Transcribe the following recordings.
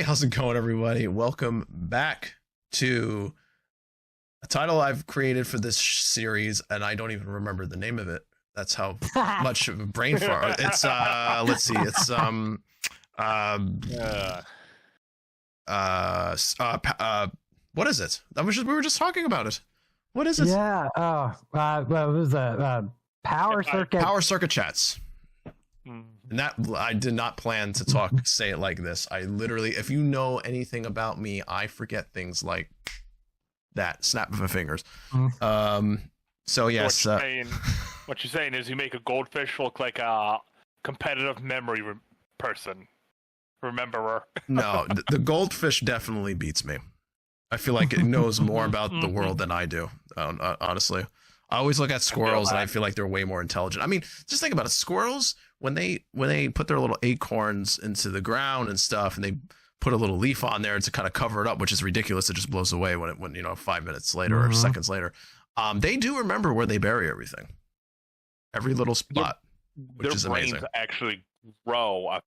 how's it going, everybody? Welcome back to a title I've created for this series, and I don't even remember the name of it. That's how much of a brain fart. It's let's see, it's what is it? We were just talking about it. What is it? Yeah. Well, it was a power circuit. Power circuit chats. And that I did not plan to say it like this. I literally, if you know anything about me, I forget things like that. Snap of my fingers. So yes. What you're saying is you make a goldfish look like a competitive memory person. Rememberer. No, the goldfish definitely beats me. I feel like it knows more about the world than I do. Honestly, I always look at squirrels and I feel like they're way more intelligent. I mean, just think about it. Squirrels, when they put their little acorns into the ground and stuff, and they put a little leaf on there to kind of cover it up, which is ridiculous. It just blows away when 5 minutes later or seconds later. They do remember where they bury everything, every little spot, which is amazing. Their brains actually grow. I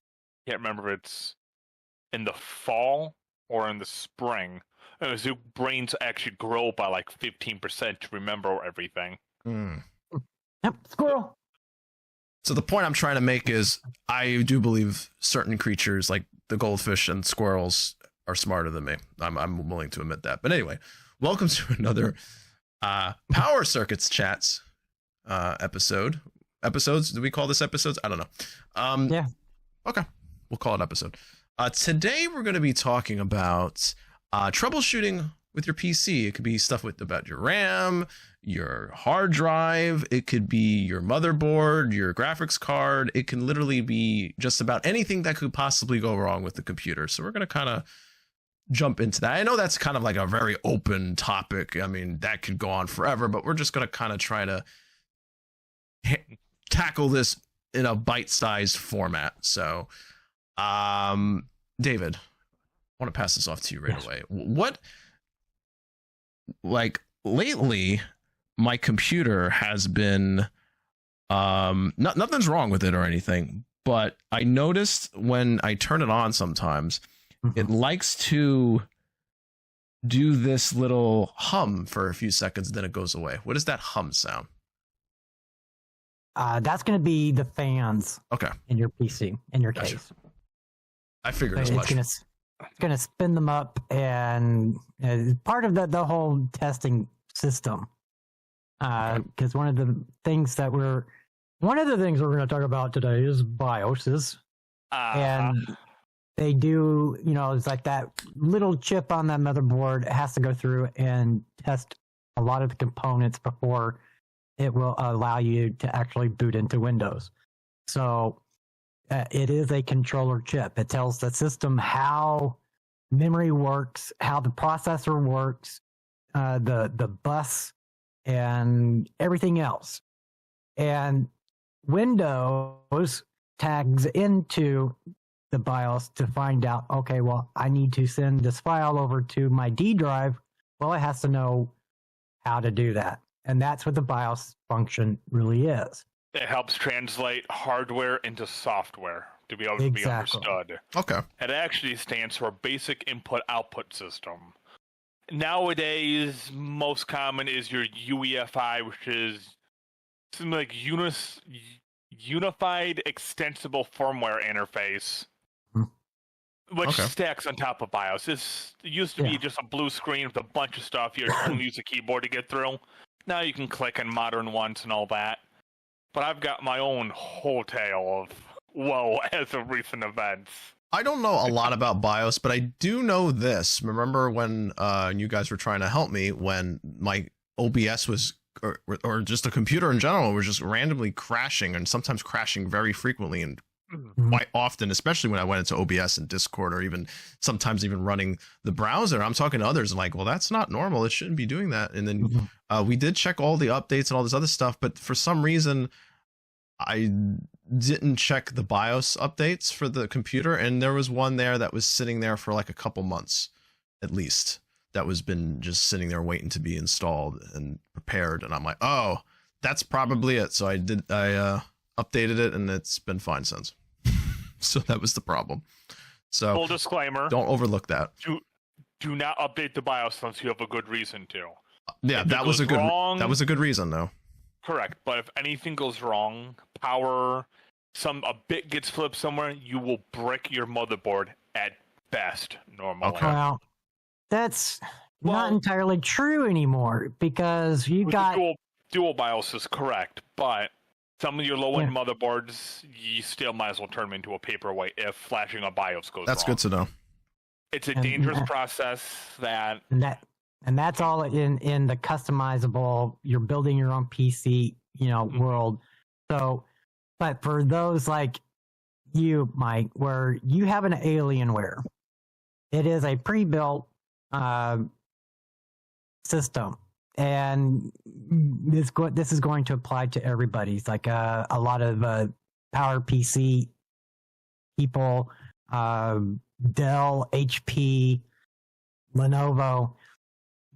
can't remember if it's in the fall or in the spring. Their brains actually grow by like 15% to remember everything. Yep, squirrel. So the point I'm trying to make is I do believe certain creatures like the goldfish and squirrels are smarter than me. I'm willing to admit that. But anyway, welcome to another Power Circuits Chats episode. Episodes? Do we call this episodes? I don't know. Yeah. Okay. We'll call it episode. Today we're going to be talking about troubleshooting with your PC. It could be stuff about your RAM, your hard drive. It could be your motherboard, your graphics card. It can literally be just about anything that could possibly go wrong with the computer. So we're going to kind of jump into that. I know that's kind of like a very open topic. I mean, that could go on forever, but we're just going to kind of try to tackle this in a bite-sized format. So, David, I want to pass this off to you right away. What, like, lately, my computer has been, nothing's wrong with it or anything, but I noticed when I turn it on sometimes, it likes to do this little hum for a few seconds, then it goes away. What is that hum sound? That's going to be the fans. Okay. In your PC, in your case. I figured as much. It's going to spin them up, and part of the whole testing system. Because one of the things we're going to talk about today is BIOSes. And they do, it's like that little chip on that motherboard has to go through and test a lot of the components before it will allow you to actually boot into Windows. So it is a controller chip. It tells the system how memory works, how the processor works, the bus, and everything else. And Windows tags into the BIOS to find out, okay, well, I need to send this file over to my D drive. Well, it has to know how to do that. And that's what the BIOS function really is. It helps translate hardware into software to be able to be understood. Okay. It actually stands for Basic Input-Output System. Nowadays, most common is your UEFI, which is something like Unified Extensible Firmware Interface, which stacks on top of BIOS. It used to be just a blue screen with a bunch of stuff you couldn't use a keyboard to get through. Now you can click on modern ones and all that. But I've got my own whole tale of woe as of recent events. I don't know a lot about BIOS, but I do know this. Remember when you guys were trying to help me when my OBS was, or just a computer in general, was just randomly crashing, and sometimes crashing very frequently and quite often, especially when I went into OBS and Discord, or even sometimes even running the browser. I'm talking to others and like, well, that's not normal. It shouldn't be doing that. And then we did check all the updates and all this other stuff, but for some reason, I didn't check the BIOS updates for the computer, and there was one there that was sitting there for like a couple months at least, that was been just sitting there waiting to be installed and prepared. And I'm like, oh, that's probably it. So I updated it, and it's been fine since. So that was the problem. So full disclaimer: don't overlook that. Do not update the BIOS unless you have a good reason to. Yeah, if that was a good reason though. Correct, but if anything goes wrong, power, a bit gets flipped somewhere, you will brick your motherboard at best normally. Okay. Well, that's not entirely true anymore because you got dual BIOS is correct, but some of your low-end motherboards, you still might as well turn them into a paperweight if flashing a BIOS goes wrong. That's good to know. It's a dangerous process and that's all in the customizable, you're building your own PC, world. So, but for those like you, Mike, where you have an Alienware, it is a pre-built system, and this is going to apply to everybody. It's like a lot of Power PC people, Dell, HP, Lenovo.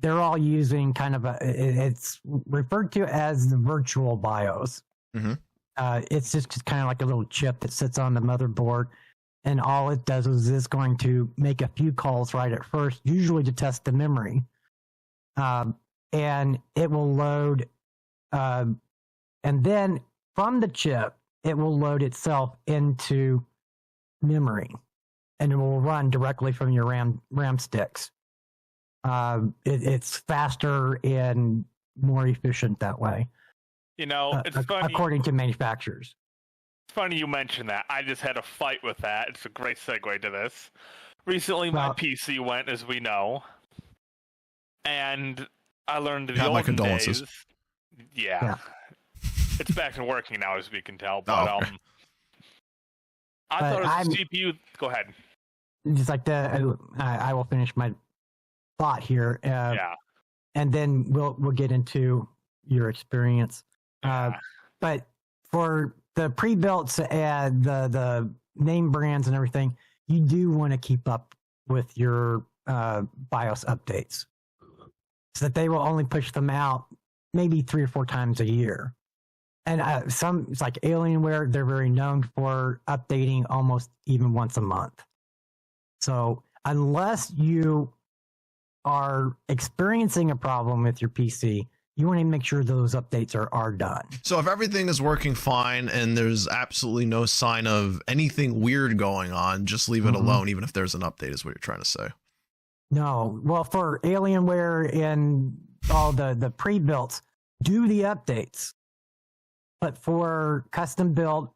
They're all using kind of it's referred to as the virtual BIOS. Mm-hmm. It's just kind of like a little chip that sits on the motherboard, and all it does is it's going to make a few calls right at first, usually to test the memory. And it will load, and then from the chip, it will load itself into memory, and it will run directly from your RAM sticks. It's faster and more efficient that way. It's funny. According to manufacturers. It's funny you mentioned that. I just had a fight with that. It's a great segue to this. Recently, my PC went, as we know, and I learned the olden my condolences. days. Yeah. It's back and working now, as we can tell. But I thought it was a CPU. Go ahead. Just like I will finish my thought here. And then we'll get into your experience. But for the pre-built and the name brands and everything, you do want to keep up with your BIOS updates, so that they will only push them out maybe 3 or 4 times a year. And it's like Alienware, they're very known for updating almost even once a month. So unless you are experiencing a problem with your PC, you want to make sure those updates are done. So if everything is working fine and there's absolutely no sign of anything weird going on, just leave it alone, even if there's an update, is what you're trying to say. No. Well, for Alienware and all the pre-builts, do the updates. But for custom-built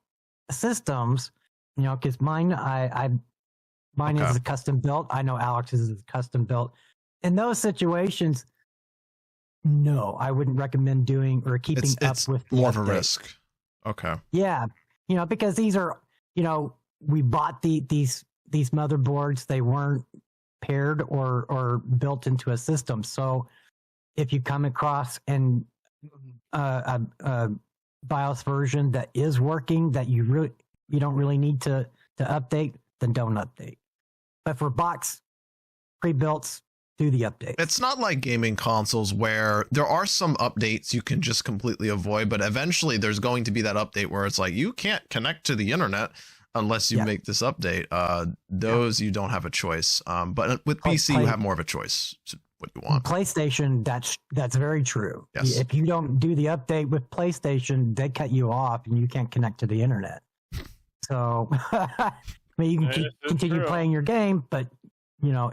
systems, because mine is a custom-built. I know Alex's is custom-built. In those situations, no, I wouldn't recommend doing or keeping up with the more update. of a risk. Okay. Yeah, because these are, we bought these motherboards. They weren't paired or built into a system. So if you come across a BIOS version that is working that you don't really need to update, then don't update. But for box pre-builts, do the update. It's not like gaming consoles where there are some updates you can just completely avoid, but eventually there's going to be that update where it's like you can't connect to the internet unless you make this update. You don't have a choice. But with PC, you have more of a choice. What you want. PlayStation, that's very true. Yes. If you don't do the update with PlayStation, they cut you off and you can't connect to the internet. So you can continue playing your game, but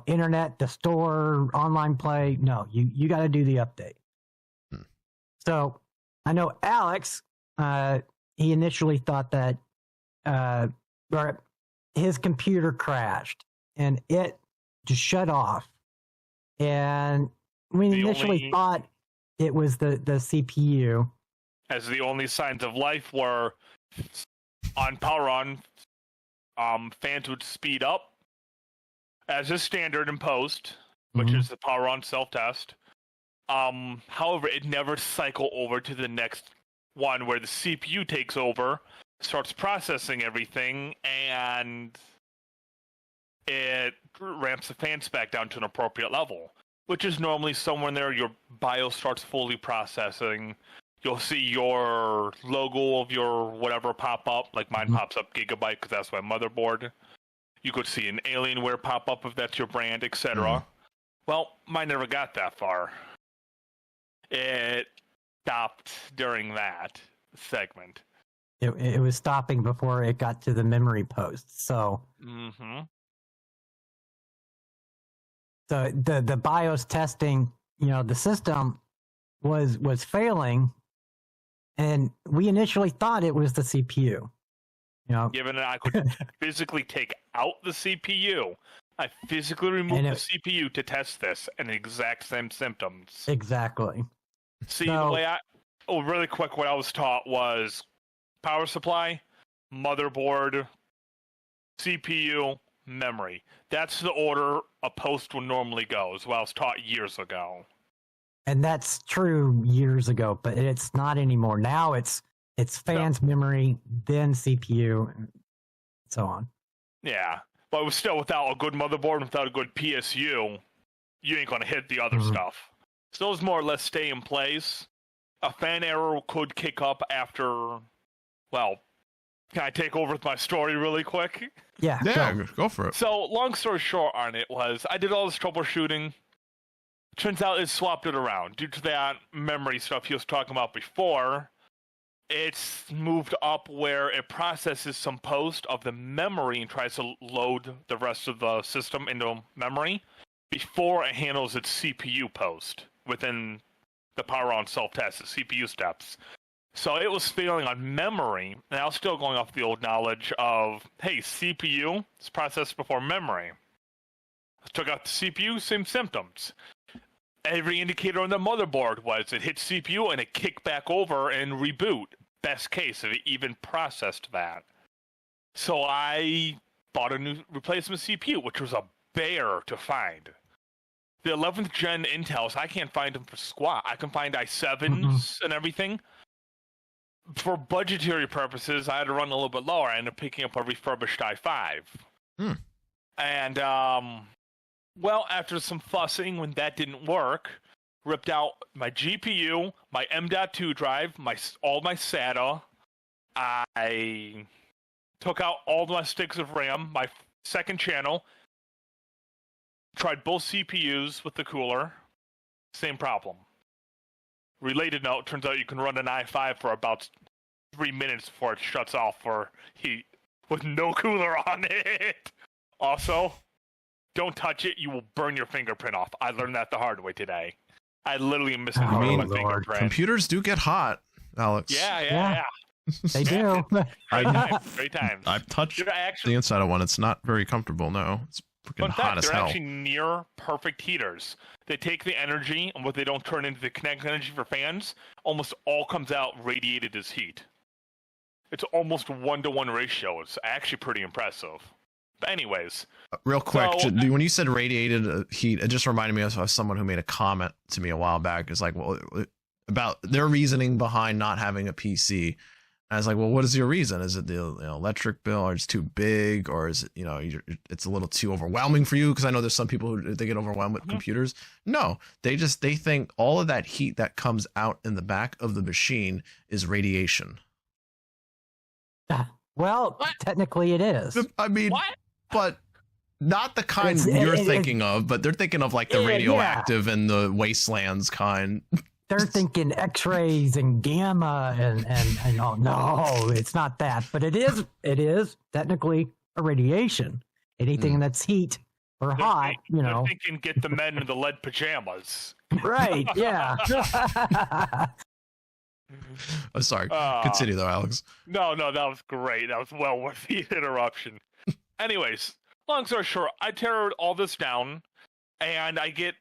internet, the store, online play, no, you got to do the update. So I know Alex, he initially thought that his computer crashed and it just shut off. And we initially thought it was the CPU. As the only signs of life were on power on, fans would speed up, as is standard in post, which is the power on self-test. However, it never cycled over to the next one where the CPU takes over, starts processing everything, and it ramps the fan spec down to an appropriate level, which is normally somewhere in there. Your BIOS starts fully processing. You'll see your logo of your whatever pop up, like mine pops up Gigabyte because that's my motherboard. You could see an Alienware pop up if that's your brand, etc. Well, mine never got that far. It stopped during that segment. It was stopping before it got to the memory post. So, the BIOS testing, the system was failing, and we initially thought it was the CPU. Given that I could physically take out the CPU, I physically removed the CPU to test this, and the exact same symptoms. Exactly. See, the way really quick, what I was taught was power supply, motherboard, CPU, memory. That's the order a post would normally go, is what I was taught years ago. And that's true years ago, but it's not anymore. Now it's fans, memory, then CPU, and so on. Yeah, but it was still without a good motherboard and without a good PSU, you ain't going to hit the other stuff. So those more or less stay in place. A fan error could kick up after, well, can I take over with my story really quick? Yeah, go for it. So, long story short on it was, I did all this troubleshooting. Turns out it swapped it around. Due to that memory stuff he was talking about before, it's moved up where it processes some post of the memory and tries to load the rest of the system into memory before it handles its CPU post within the power on self-test, the CPU steps. So it was failing on memory, and I was still going off the old knowledge of, hey, CPU is processed before memory. I took out the CPU, same symptoms. Every indicator on the motherboard was it hit CPU and it kicked back over and reboot. Best case, if it even processed that. So I bought a new replacement CPU, which was a bear to find. The 11th gen Intels, I can't find them for squat. I can find i7s and everything. For budgetary purposes, I had to run a little bit lower. I ended up picking up a refurbished i5. And, well, after some fussing, when that didn't work, ripped out my GPU, my M.2 drive, all my SATA. I took out all my sticks of RAM, my second channel. Tried both CPUs with the cooler. Same problem. Related note, turns out you can run an i5 for about 3 minutes before it shuts off for heat with no cooler on it. Also, don't touch it, you will burn your fingerprint off. I learned that the hard way today. I literally am missing my fingerprint. Computers do get hot, Alex. Yeah. They do. Great times. I've touched the inside of one. It's not very comfortable, no. It's freaking hot as hell. They're actually near perfect heaters. They take the energy, and what they don't turn into the kinetic energy for fans, almost all comes out radiated as heat. It's almost 1-to-1 ratio. It's actually pretty impressive. But anyways. Real quick, when you said radiated heat, it just reminded me of someone who made a comment to me a while back. It's like, well, about their reasoning behind not having a PC. And I was like, well, what is your reason? Is it the electric bill, or it's too big, or is it, it's a little too overwhelming for you? Because I know there's some people who they get overwhelmed with computers. No, they think all of that heat that comes out in the back of the machine is radiation. Well, technically it is. I mean, but not the kind you're thinking of, but they're thinking of like the radioactive and the wastelands kind. They're thinking X-rays and gamma and oh no, it's not that, but it is technically a radiation. Anything that's heat or hot, They're thinking get the men in the lead pajamas. Right? Yeah. I'm sorry. Continue though, Alex. No, that was great. That was well worth the interruption. Anyways, long story short, I tear all this down, and I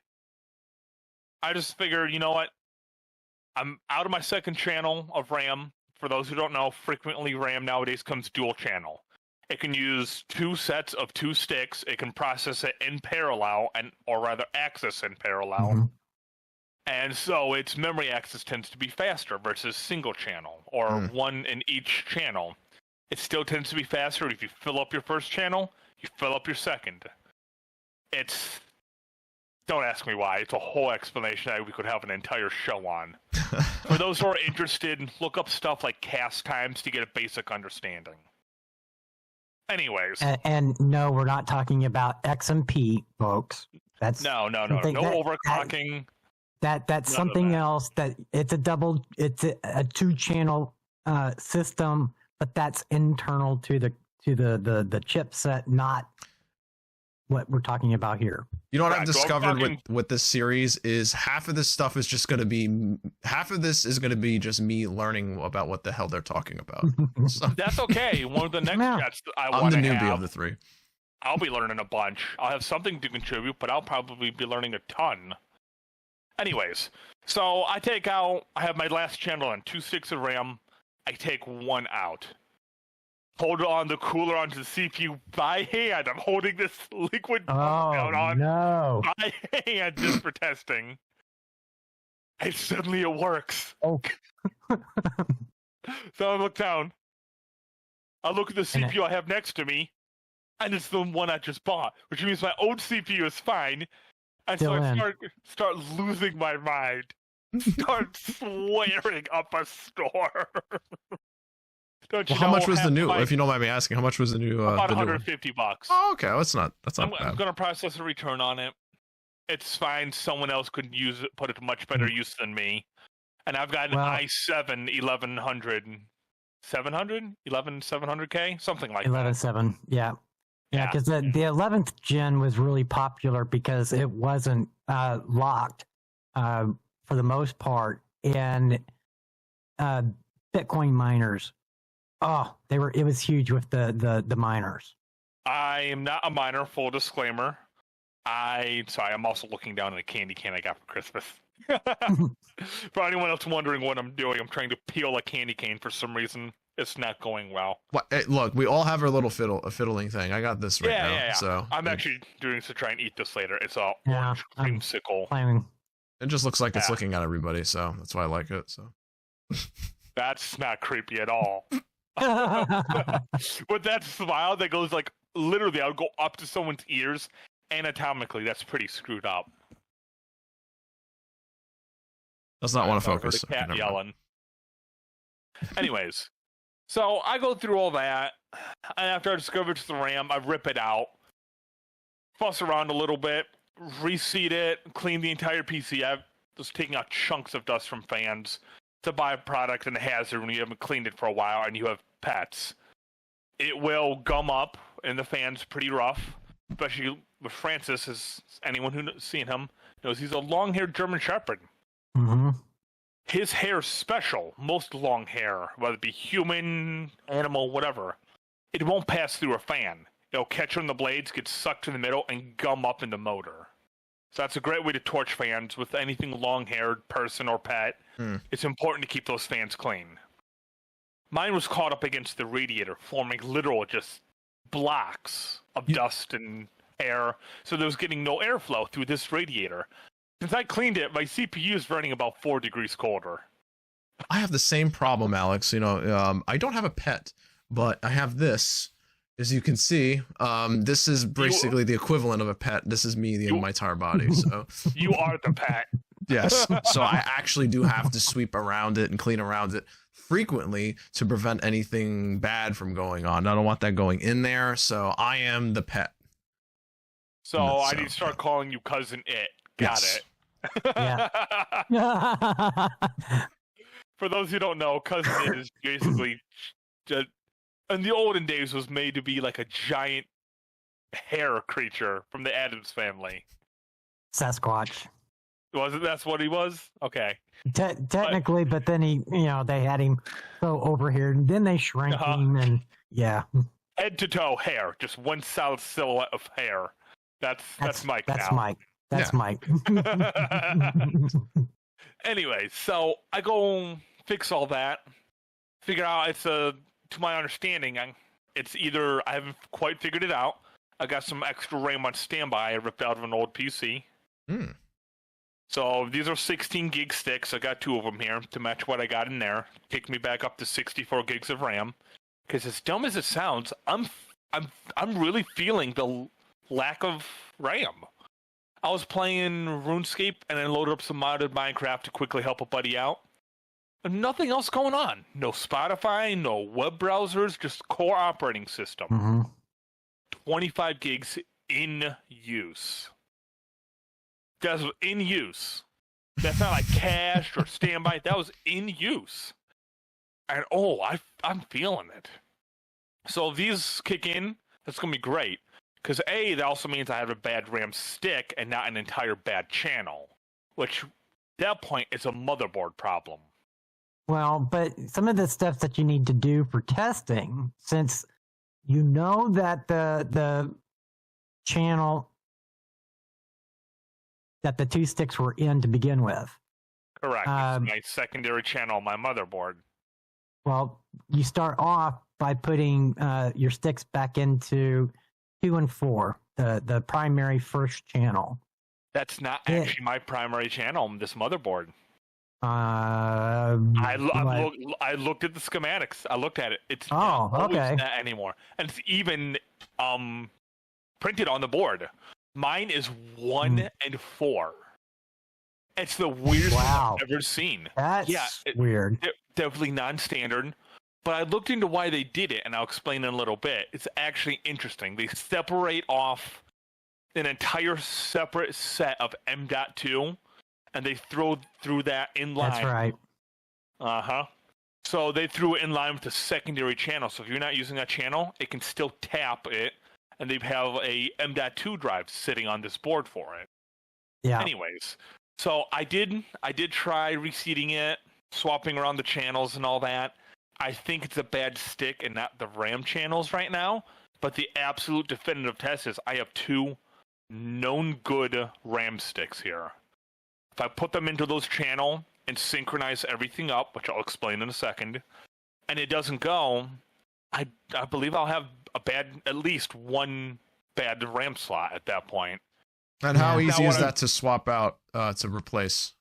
just figure, you know what? I'm out of my second channel of RAM. For those who don't know, frequently RAM nowadays comes dual channel. It can use 2 sets of 2 sticks. It can process it in parallel, or rather access in parallel. And so its memory access tends to be faster versus single channel, or one in each channel. It still tends to be faster if you fill up your first channel, you fill up your second. Don't ask me why. It's a whole explanation that we could have an entire show on. For those who are interested, look up stuff like cast times to get a basic understanding. Anyways. And no, we're not talking about XMP, folks. That's no overclocking. That's something else. That it's a 2-channel system, but that's internal to the chipset, not what we're talking about here. You know what I've discovered with this series is half of this stuff is just going to be just me learning about what the hell they're talking about. So. That's okay. One of the next chats I want to have. I'm the newbie of the three. I'll be learning a bunch. I'll have something to contribute, but I'll probably be learning a ton. Anyways, so I have my last channel on 2 sticks of RAM. I take one out. Hold on the cooler onto the CPU by hand. I'm holding this liquid down on by hand just for testing. And suddenly it works. Oh. So I look down. I look at the CPU I have next to me, and it's the one I just bought, which means my old CPU is fine. And so I start losing my mind. Start swearing up a storm. How much was the new? If you don't mind me asking, how much was the new? About $150. Oh, okay, that's not bad. I'm gonna process a return on it. It's fine. Someone else could use it, put it to much better use than me. And I've got an i7 11700K, something like 11.7, yeah. Yeah, because the 11th gen was really popular because it wasn't locked for the most part, and Bitcoin miners. Oh, it was huge with the miners. I am not a miner, full disclaimer. I'm also looking down at a candy cane I got for Christmas. For anyone else wondering what I'm doing, I'm trying to peel a candy cane for some reason. It's not going well. Hey, look, we all have our little fiddling thing. I got this right now. Yeah. So I'm actually doing this to try and eat this later. It's a orange creamsicle. It just looks like it's looking at everybody, so that's why I like it. So that's not creepy at all. But that smile that goes like literally, I would go up to someone's ears. Anatomically, that's pretty screwed up. Does not want to focus. The cat yelling. Anyways, so I go through all that, and after I discover it's the RAM, I rip it out, fuss around a little bit, reseat it, clean the entire PC. I'm just taking out chunks of dust from fans. It's a byproduct and a hazard when you haven't cleaned it for a while and you have pets. It will gum up in the fans pretty rough, especially with Francis, as anyone who's seen him knows, he's a long-haired German Shepherd. Mm-hmm. His hair's special. Most long hair, whether it be human, animal, whatever, it won't pass through a fan. It'll catch on the blades, get sucked in the middle, and gum up in the motor. So that's a great way to torch fans with anything long-haired, person or pet. It's important to keep those fans clean. Mine was caught up against the radiator, forming literal just blocks of dust and air, so there was getting no airflow through this radiator. Since I cleaned it, my CPU is running about 4 degrees colder. I have the same problem, Alex. You know, I don't have a pet, but I have this. As you can see, this is basically the equivalent of a pet. This is me, my entire body. So you are the pet. Yes. So I actually do have to sweep around it and clean around it frequently to prevent anything bad from going on. I don't want that going in there. So I am the pet. So I need to start calling you Cousin It. Got it. Yeah. For those who don't know, Cousin It is basically just, in the olden days, was made to be like a giant hair creature from the Addams Family. Sasquatch. Was it? That's what he was? Okay. Technically, but then they had him so over here, and then they shrank him, and head to toe hair, just one solid silhouette of hair. That's Mike. That's now. Mike. That's Mike. Anyway, so I go fix all that. Figure out to my understanding, it's either I haven't quite figured it out. I got some extra RAM on standby I ripped out of an old PC. So these are 16 gig sticks. I got 2 of them here to match what I got in there. Kick me back up to 64 gigs of RAM. Because as dumb as it sounds, I'm really feeling the lack of RAM. I was playing RuneScape and then loaded up some modded Minecraft to quickly help a buddy out. And nothing else going on. No Spotify, no web browsers, just core operating system. 25 gigs in use. That's in use. That's not like cached or standby. That was in use. And I'm feeling it. So if these kick in, that's going to be great. Because A, that also means I have a bad RAM stick and not an entire bad channel. Which, at that point, is a motherboard problem. Well, but some of the stuff that you need to do for testing, since you know that the channel that the two sticks were in to begin with. Correct. It's my secondary channel on my motherboard. Well, you start off by putting your sticks back into 2 and 4, the primary first channel. That's not actually my primary channel on this motherboard. I looked at the schematics. I looked at it. It's not anymore, and it's even printed on the board. Mine is 1 and 4. It's the weirdest thing I've ever seen. That's weird. Definitely non-standard. But I looked into why they did it, and I'll explain in a little bit. It's actually interesting. They separate off an entire separate set of M.2, and they throw through that in line. That's right. Uh-huh. So they threw it in line with the secondary channel. So if you're not using that channel, it can still tap it, and they have a M.2 drive sitting on this board for it. Yeah. Anyways, so I did try reseating it, swapping around the channels and all that. I think it's a bad stick and not the RAM channels right now, but the absolute definitive test is I have 2 known good RAM sticks here. If I put them into those channel and synchronize everything up, which I'll explain in a second, and it doesn't go, I believe I'll have at least one bad RAM slot at that point. And how easy is that to swap out to replace?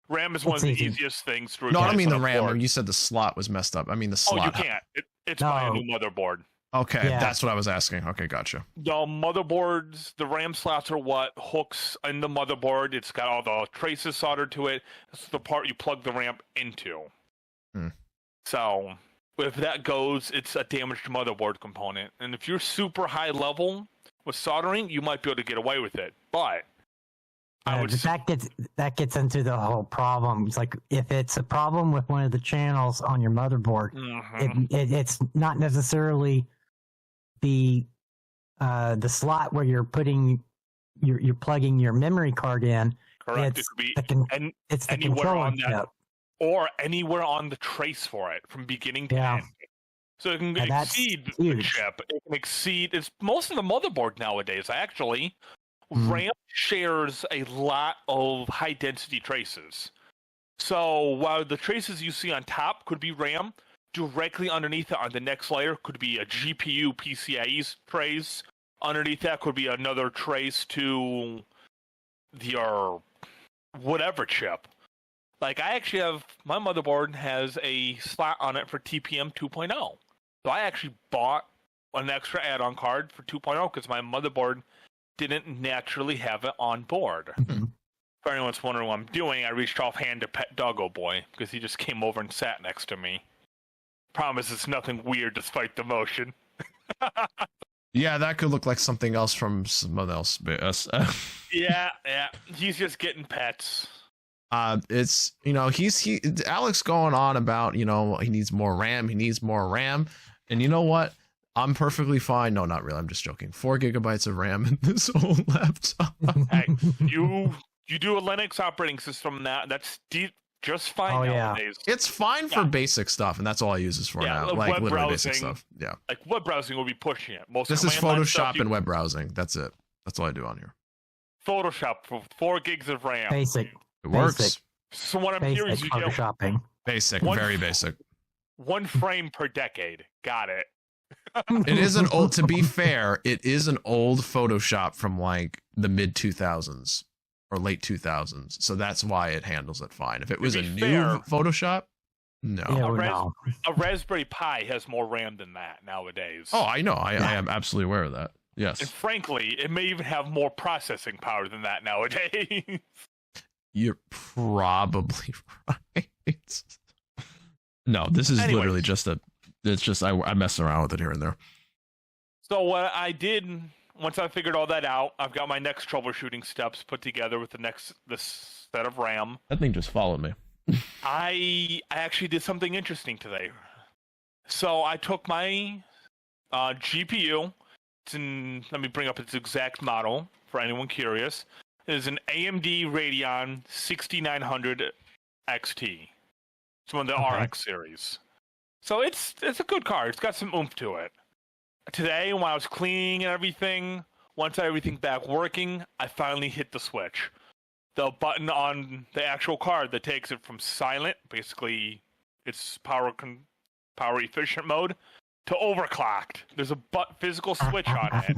RAM is one of the easiest things to replace. No, I don't mean the RAM. Board. You said the slot was messed up. I mean the slot. Oh, you can't. It's by a new motherboard. Okay, that's what I was asking. Okay, gotcha. The motherboards, the RAM slots are what hooks in the motherboard. It's got all the traces soldered to it. This is the part you plug the RAM into. So if that goes, it's a damaged motherboard component. And if you're super high level with soldering, you might be able to get away with it. But that gets into the whole problem. It's like if it's a problem with one of the channels on your motherboard, it's not necessarily the slot where you're putting you're plugging your memory card in. Correct. It's it could be it's the controller chip. Or anywhere on the trace for it from beginning to end. So it can exceed the chip. It can exceed. It's most of the motherboard nowadays. Actually, RAM shares a lot of high density traces. So while the traces you see on top could be RAM, directly underneath it on the next layer could be a GPU PCIe trace. Underneath that could be another trace to your whatever chip. Like I actually have my motherboard has a slot on it for TPM 2.0. So I actually bought an extra add-on card for 2.0 because my motherboard didn't naturally have it on board. If anyone's wondering what I'm doing, I reached offhand to pet Doggo Boy because he just came over and sat next to me. Promise it's nothing weird despite the motion. Yeah, that could look like something else from someone else. Yeah. He's just getting pets. It's Alex going on about he needs more RAM. And you know what? I'm perfectly fine. No, not really. I'm just joking. 4 gigabytes of RAM in this old laptop. Hey, you do a Linux operating system that's just fine nowadays. It's fine for basic stuff, and that's all I use it for now. Like web literally browsing, basic stuff. Yeah. Like web browsing will be pushing it. This is Photoshop and web browsing. That's it. That's all I do on here. Photoshop for 4 gigs of RAM. Basic. It works. So what I'm hearing is you get Photoshopping. Basic, very basic. 1 frame per decade. Got it. It is an old, to be fair, it is an old Photoshop from like the mid 2000s or late 2000s. So that's why it handles it fine. If it was a new Photoshop, no. Yeah, a Raspberry Pi has more RAM than that nowadays. Oh, I know. I am absolutely aware of that. Yes. And frankly, it may even have more processing power than that nowadays. You're probably right. No, this is literally just I mess around with it here and there. So what I did, once I figured all that out, I've got my next troubleshooting steps put together with this set of RAM. That thing just followed me. I actually did something interesting today. So I took my GPU. Let me bring up its exact model for anyone curious. It is an AMD Radeon 6900 XT. It's one of the RX series. So it's a good card. It's got some oomph to it. Today, when I was cleaning and everything, once I had everything back working, I finally hit the switch. The button on the actual card that takes it from silent, basically it's power efficient mode, to overclocked. There's a physical switch on it.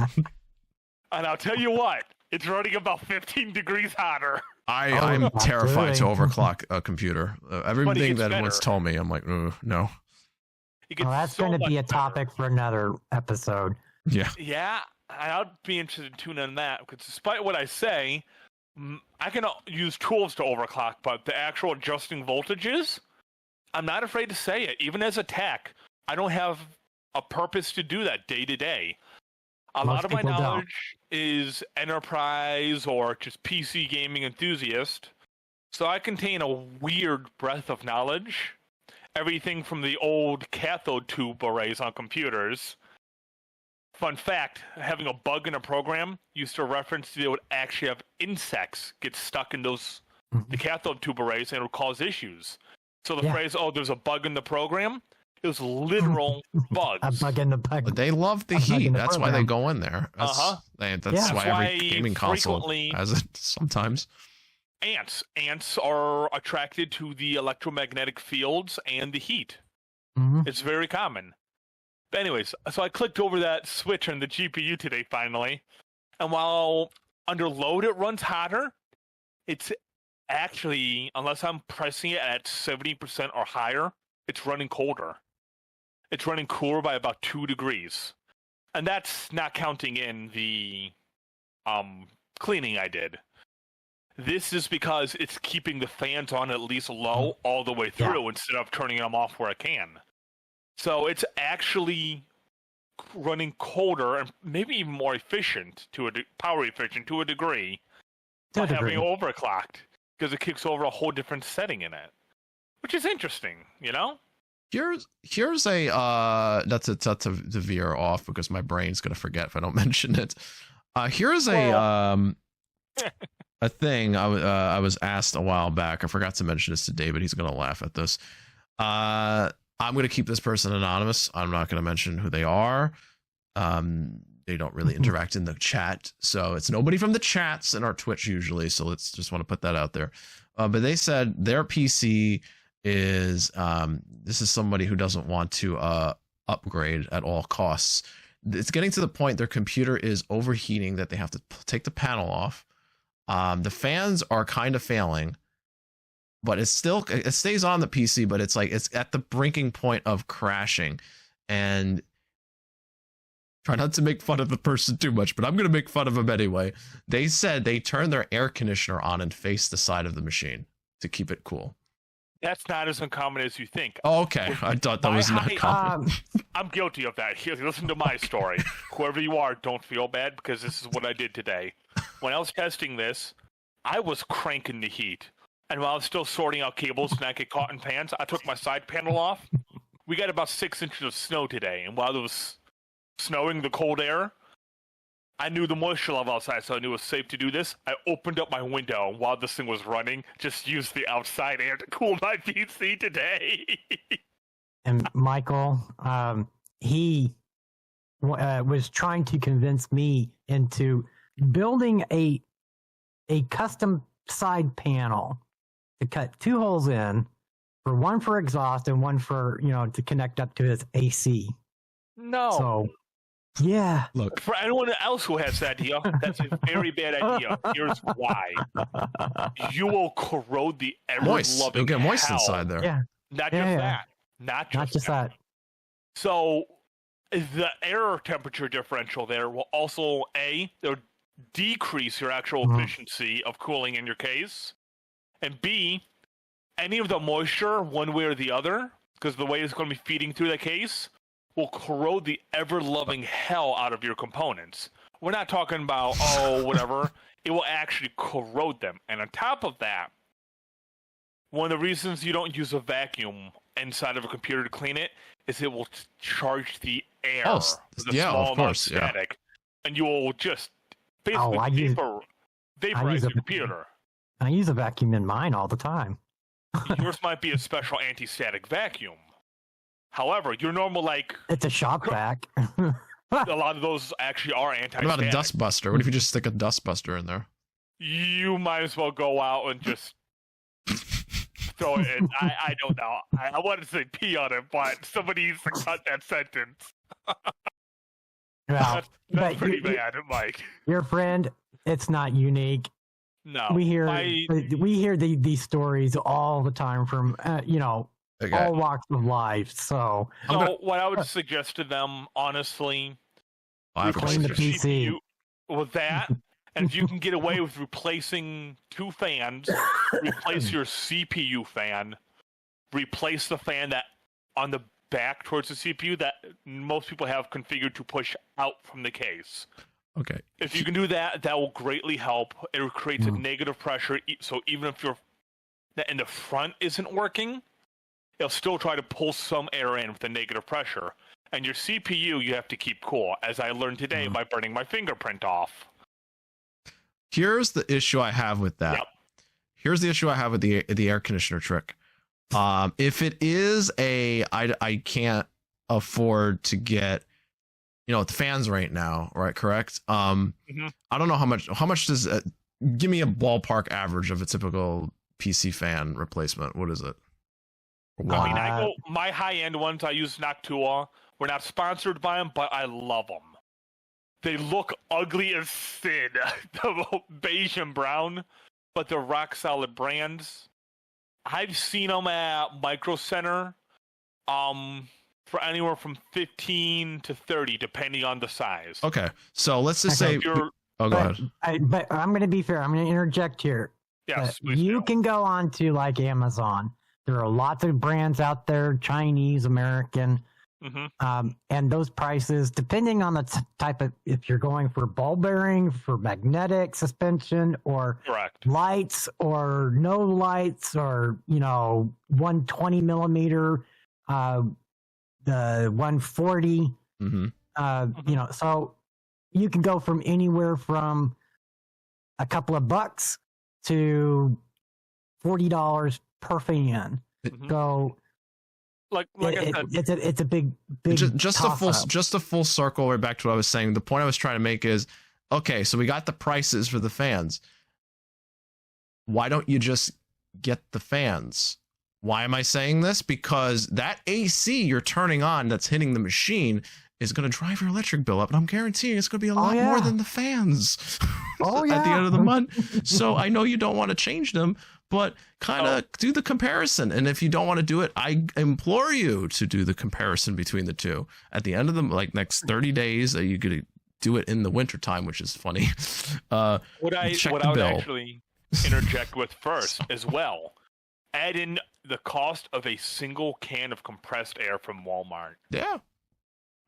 And I'll tell you what, it's running about 15 degrees hotter. I'm terrified to overclock a computer. Everything that everyone's told me, I'm like, no. Well, that's going to be a topic for another episode. Yeah. Yeah, I'd be interested in tuning in that, because despite what I say, I can use tools to overclock, but the actual adjusting voltages, I'm not afraid to say it. Even as a tech, I don't have a purpose to do that day to day. A lot of my knowledge is enterprise or just PC gaming enthusiast, so I contain a weird breadth of knowledge. Everything from the old cathode tube arrays on computers. Fun fact, having a bug in a program used to reference they would actually have insects get stuck in the cathode tube arrays, and it would cause issues. So the phrase, there's a bug in the program, it was literal bugs. A bug in the bug. They love the heat. That's why they go in there. That's why every gaming console has it sometimes. Ants are attracted to the electromagnetic fields and the heat. It's very common. But anyways, so I clicked over that switch on the GPU today finally, and while under load it runs hotter, it's actually, unless I'm pressing it at 70% or higher, it's running colder. It's running cooler by about 2 degrees. And that's not counting in the cleaning I did. This is because it's keeping the fans on at least low all the way through instead of turning them off where I can. So it's actually running colder and maybe even more efficient, power efficient to a degree, by having overclocked, because it kicks over a whole different setting in it, which is interesting, you know? Here's a that's to veer off because my brain's gonna forget if I don't mention it. Here's a thing I was asked a while back. I forgot to mention this to David. He's gonna laugh at this. I'm gonna keep this person anonymous. I'm not gonna mention who they are. They don't really interact in the chat, so it's nobody from the chats in our Twitch usually. So let's just want to put that out there. But they said their PC is this is somebody who doesn't want to upgrade at all costs. It's getting to the point their computer is overheating that they have to take the panel off. The fans are kind of failing, but it stays on the PC, but it's like it's at the breaking point of crashing. And try not to make fun of the person too much, but I'm going to make fun of them anyway. They said they turned their air conditioner on and faced the side of the machine to keep it cool. That's not as uncommon as you think. Oh, okay. I thought that was not common. I'm guilty of that. Here, listen to my story. Whoever you are, don't feel bad, because this is what I did today. When I was testing this, I was cranking the heat. And while I was still sorting out cables and I get caught in pans, I took my side panel off. We got about 6 inches of snow today. And while it was snowing, the cold air, I knew the moisture level outside, so I knew it was safe to do this. I opened up my window while this thing was running, just used the outside air to cool my PC today. And Michael, he was trying to convince me into building a custom side panel to cut 2 holes in, for one for exhaust and one for, to connect up to his AC. No. So, yeah. Look, for anyone else who has that idea, that's a very bad idea. Here's why: you will corrode the ever-loving You'll get moist hell. inside there. Yeah. Not just that. Not just that. So the air temperature differential there will also it'll decrease your actual efficiency of cooling in your case, and B, any of the moisture, one way or the other, because the way it's going to be feeding through the case, will corrode the ever-loving hell out of your components. We're not talking about, whatever. It will actually corrode them. And on top of that, one of the reasons you don't use a vacuum inside of a computer to clean it is it will charge the air with a small amount of static. And you will just basically vaporize your computer. I use a vacuum in mine all the time. Yours might be a special anti-static vacuum. However, your normal, it's a shop vac. A lot of those actually are anti-static. What about a dust buster? What if you just stick a dust buster in there? You might as well go out and just throw it in. I don't know. I wanted to say pee on it, but somebody needs to cut that sentence. Well, that's pretty bad, Mike. Your friend, it's not unique. No, we hear these stories all the time from all walks of life. So what I would suggest to them, honestly, clean the PC with that, and if you can get away with replacing 2 fans, replace your CPU fan, replace the fan that on the back towards the CPU that most people have configured to push out from the case. Okay. If you can do that, that will greatly help. It creates a negative pressure, so even if in the front isn't working, it'll still try to pull some air in with the negative pressure. And your CPU, you have to keep cool, as I learned today by burning my fingerprint off. Here's the issue I have with that. Yep. Here's the issue I have with the air conditioner trick. If it is I can't afford to get, the fans right now, right? Correct. I don't know how much does give me a ballpark average of a typical PC fan replacement. What is it? My high-end ones, I use Noctua. We're not sponsored by them, but I love them. They look ugly as sin, the beige and brown, but they're rock-solid brands. I've seen them at Micro Center for anywhere from 15 to 30, depending on the size. Okay, so let's just say... go ahead. But I'm going to be fair. I'm going to interject here. Yes, you can go on to Amazon. There are lots of brands out there, Chinese, American, and those prices, depending on the type of, if you're going for ball bearing, for magnetic suspension, or lights, or no lights, or 120 millimeter, the 140, so you can go from anywhere from a couple of bucks to $40 per fan. So like I said, it's a big just a full circle right back to what I was saying. The point I was trying to make is, okay, so we got the prices for the fans. Why don't you just get the fans? Why am I saying this? Because that AC you're turning on that's hitting the machine is going to drive your electric bill up, and I'm guaranteeing it's going to be a lot more than the fans at the end of the month. So I know you don't want to change them, but kind of do the comparison. And if you don't want to do it, I implore you to do the comparison between the two. At the end of the next 30 days, you could do it in the wintertime, which is funny. What I would actually interject with first as well, add in the cost of a single can of compressed air from Walmart. Yeah.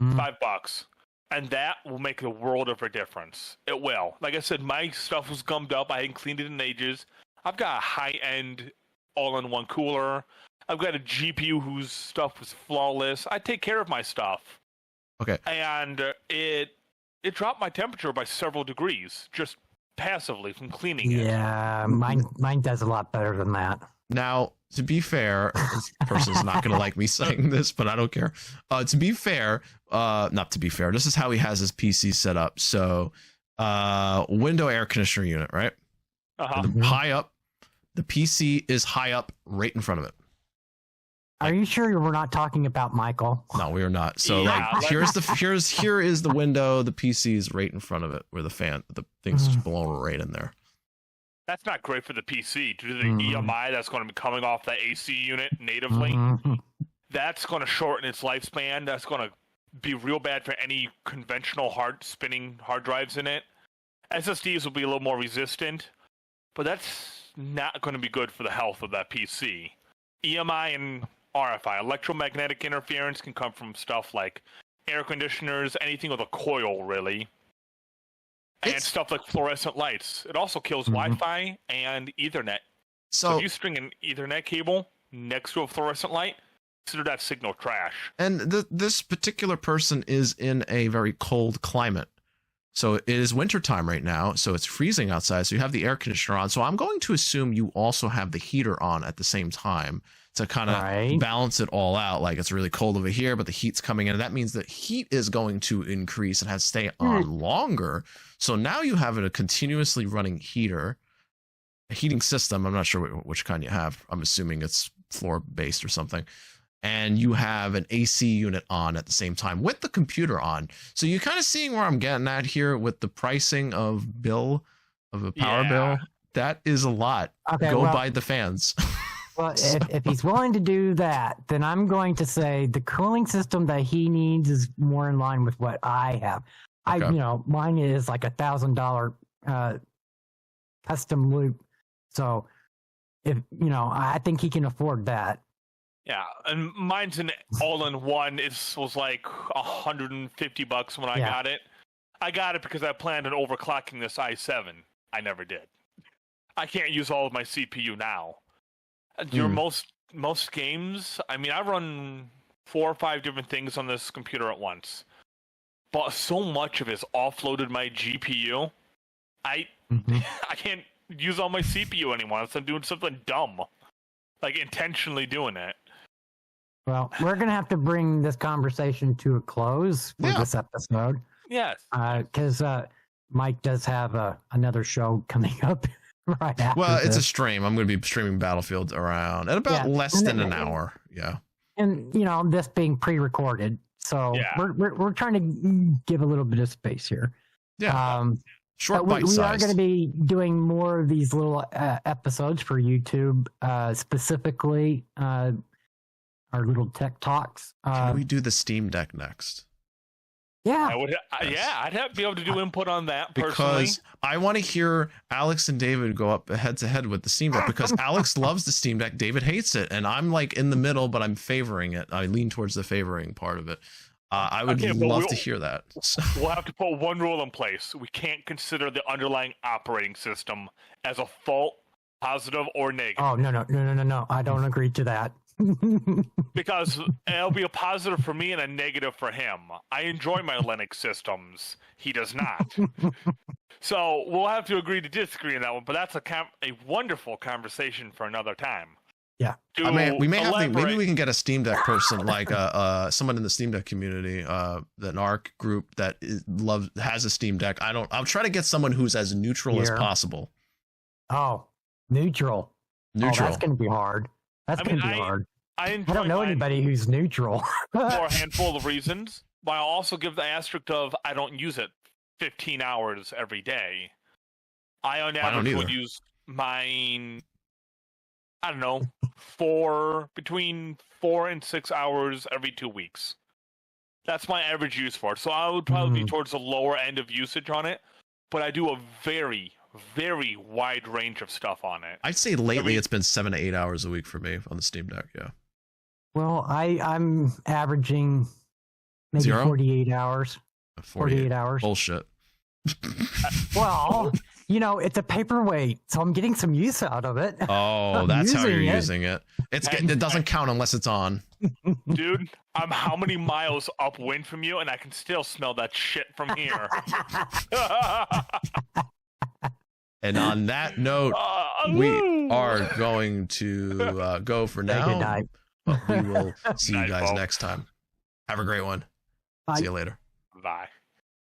$5. And that will make a world of a difference. It will. Like I said, my stuff was gummed up. I hadn't cleaned it in ages. I've got a high-end all-in-one cooler. I've got a GPU whose stuff was flawless. I take care of my stuff. Okay. And it dropped my temperature by several degrees, just passively from cleaning it. Yeah, mine does a lot better than that. Now, to be fair, this person's not going to like me saying this, but I don't care. To be fair, not to be fair, this is how he has his PC set up. So, window air conditioner unit, right? High up. The PC is high up right in front of it. Are you sure we're not talking about Michael? No, we are not. So here is the window. The PC is right in front of it, where the thing's just blown right in there. That's not great for the PC. Due to the EMI that's going to be coming off that AC unit natively, that's going to shorten its lifespan. That's going to be real bad for any conventional spinning hard drives in it. SSDs will be a little more resistant, but that's not going to be good for the health of that PC. EMI and RFI. Electromagnetic interference can come from stuff like air conditioners, anything with a coil, really. And stuff like fluorescent lights. It also kills Wi-Fi and Ethernet. So if you string an Ethernet cable next to a fluorescent light, consider that signal trash. And this particular person is in a very cold climate. So it is wintertime right now, so it's freezing outside, so you have the air conditioner on. So I'm going to assume you also have the heater on at the same time to kind of balance it all out. Like, it's really cold over here, but the heat's coming in. And that means that heat is going to increase and has to stay on longer. So now you have a continuously running heater, a heating system. I'm not sure which kind you have. I'm assuming it's floor-based or something. And you have an AC unit on at the same time with the computer on. So you're kind of seeing where I'm getting at here with the pricing of a power bill. That is a lot. Okay, Go buy the fans. Well, if he's willing to do that, then I'm going to say the cooling system that he needs is more in line with what I have. Okay. Mine is like $1,000 custom loop. So I think he can afford that. Yeah, and mine's an all-in-one. It was like $150 when I got it. I got it because I planned on overclocking this i7. I never did. I can't use all of my CPU now. Most games, I mean, I run 4 or 5 different things on this computer at once. But so much of it's offloaded my GPU. I can't use all my CPU anymore unless I'm doing something dumb. Like intentionally doing it. Well, we're going to have to bring this conversation to a close for this episode. Yes. Because Mike does have another show coming up right after it's a stream. I'm going to be streaming Battlefield around at about less than an hour. Yeah. And, this being pre-recorded. So we're trying to give a little bit of space here. Yeah. Short bite size. We are going to be doing more of these little episodes for YouTube, specifically our little tech talks. Can we do the Steam Deck next? Yeah. I'd have to be able to do input on that because personally. I want to hear Alex and David go up head to head with the Steam Deck because Alex loves the Steam Deck, David hates it, and I'm like in the middle, but I'm favoring it. I lean towards the favoring part of it. I would love to hear that. So. We'll have to put one rule in place. We can't consider the underlying operating system as a fault, positive or negative. Oh, no. I don't agree to that. Because it'll be a positive for me and a negative for him. I enjoy my Linux systems. He does not. So we'll have to agree to disagree on that one. But that's a wonderful conversation for another time. Yeah. I mean, maybe we can get a Steam Deck person, like someone in the Steam Deck community, an ARC group that has a Steam Deck. I'll try to get someone who's as neutral as possible. Oh, neutral. Oh, that's going to be hard. That's going to be hard. I don't know anybody who's neutral. For a handful of reasons, but I'll also give the asterisk of I don't use it 15 hours every day. I on average would use mine, I don't know, between 4 and 6 hours every 2 weeks. That's my average use for it. So I would probably be towards the lower end of usage on it, but I do a very, very wide range of stuff on it. I'd say lately it's been 7 to 8 hours a week for me on the Steam Deck. Yeah. Well, I'm averaging maybe 0? 48 hours. 48 hours. Bullshit. Well, it's a paperweight, so I'm getting some use out of it. Oh, that's how you're using it. It doesn't count unless it's on. Dude, I'm how many miles upwind from you, and I can still smell that shit from here. And on that note, we are going to go for now. Good night. But we will see you guys next time. Have a great one. Bye. See you later. Bye.